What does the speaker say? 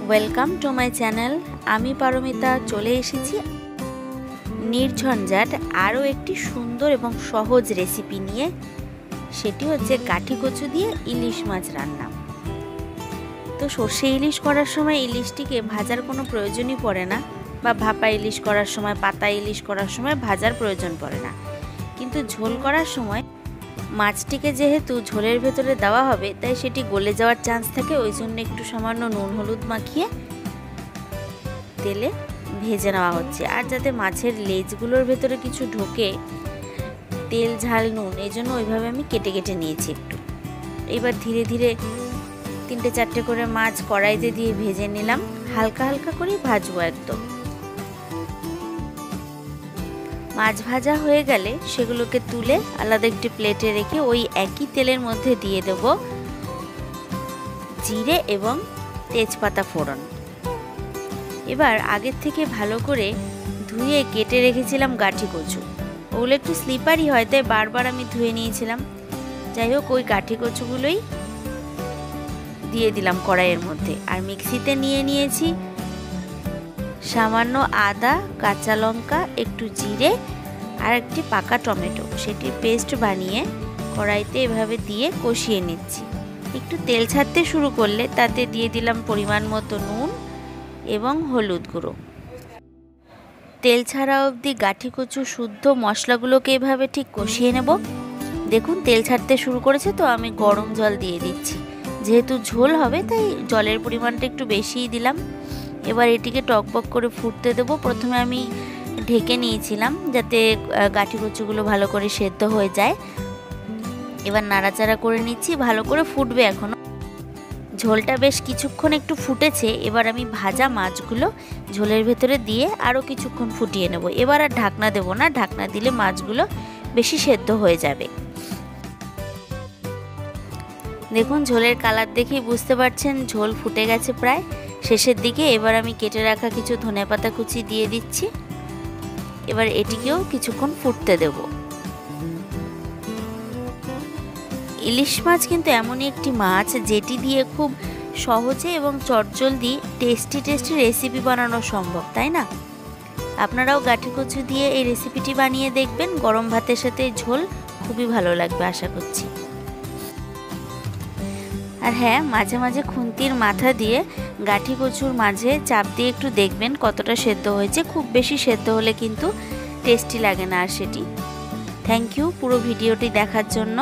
Welcome to my channel. আমি পারমিতা চলে এসেছি নির্ঝঞ্ঝাট আরও একটি সুন্দর এবং সহজ রেসিপি নিয়ে। সেটি হচ্ছে গাঠি কচু দিয়ে ইলিশ মাছ রান্না। তো সর্ষে ইলিশ করার সময় ইলিশটিকে ভাজার কোনো প্রয়োজনই পড়ে না, বা ভাপা ইলিশ করার সময়, পাতা ইলিশ করার সময় ভাজার প্রয়োজন পড়ে না। কিন্তু ঝোল করার সময় মাছটিকে যেহেতু ঝোলের ভেতরে দেওয়া হবে, তাই সেটি গলে যাওয়ার চান্স থাকে। ওই জন্য একটু সামান্য নুন হলুদ মাখিয়ে তেলে ভেজে নেওয়া হচ্ছে। আর যাতে মাছের লেজগুলোর ভেতরে কিছু ঢোকে, তেল ঝাল নুন, এই জন্য ওইভাবে আমি কেটে কেটে নিয়েছি একটু। এবার ধীরে ধীরে 3-4টে করে মাছ কড়াইতে দিয়ে ভেজে নিলাম। হালকা হালকা করে ভাজবো একদম। মাছ ভাজা হয়ে গেলে সেগুলোকে তুলে আলাদা একটি প্লেটে রেখে ওই একই তেলের মধ্যে দিয়ে দেব জিরে এবং তেজপাতা ফোড়ন। এবার আগের থেকে ভালো করে ধুয়ে কেটে রেখেছিলাম গাঠি কচু। ওগুলো একটু স্লিপারি হয়, তাই বারবার আমি ধুয়ে নিয়েছিলাম। যাই হোক, ওই গাঠি কচুগুলোই দিয়ে দিলাম কড়াইয়ের মধ্যে। আর মিক্সিতে নিয়ে নিয়েছি সামান্য আদা, কাঁচা লঙ্কা, একটু জিরে আর একটি পাকা টমেটো। সেটি পেস্ট বানিয়ে কড়াইতে এভাবে দিয়ে কষিয়ে নিচ্ছি। একটু তেল ছাড়তে শুরু করলে তাতে দিয়ে দিলাম পরিমাণ মতো নুন এবং হলুদ গুঁড়ো। তেল ছাড়া অবধি গাঠি কচু শুদ্ধ মশলাগুলোকে এভাবে ঠিক কষিয়ে নেব। দেখুন তেল ছাড়তে শুরু করেছে, তো আমি গরম জল দিয়ে দিচ্ছি। যেহেতু ঝোল হবে তাই জলের পরিমাণটা একটু বেশিই দিলাম। এবার এটিকে টকবক করে ফুটতে দেব। প্রথমে আমি ঢেকে নিয়েছিলাম যাতে গাঠি কচুগুলো ভালো করে সেদ্ধ হয়ে যায়। এবার নাড়াচাড়া করে নিচ্ছি, ভালো করে ফুটবে এখনো। ঝোলটা বেশ কিছুক্ষণ একটু ফুটেছে। এবার আমি ভাজা মাছগুলো ঝোলের ভেতরে দিয়ে আরও কিছুক্ষণ ফুটিয়ে নেব। এবার আর ঢাকনা দেব না, ঢাকনা দিলে মাছগুলো বেশি সেদ্ধ হয়ে যাবে। দেখুন ঝোলের কালার দেখেই বুঝতে পারছেন ঝোল ফুটে গেছে প্রায় শেষের দিকে। এবার আমি কেটে রাখা কিছু ধনেপাতা কুচি দিয়ে দিচ্ছি। এবার এটিকেও কিছুক্ষণ ফুটতে দেব। ইলিশ মাছ কিন্তু এমনই একটি মাছ যেটি দিয়ে খুব সহজে এবং চটজলদি টেস্টি রেসিপি বানানো সম্ভব, তাই না? আপনারাও গাঠি কচু দিয়ে এই রেসিপিটি বানিয়ে দেখবেন। গরম ভাতের সাথে ঝোল খুবই ভালো লাগবে আশা করছি। আর হ্যাঁ, মাঝে মাঝে খুন্তির মাথা দিয়ে গাঠি কচুর মাঝে চাপ দিয়ে একটু দেখবেন কতটা সেদ্ধ হয়েছে। খুব বেশি সেদ্ধ হলে কিন্তু টেস্টি লাগে না আর সেটি। থ্যাংক ইউ পুরো ভিডিওটি দেখার জন্য।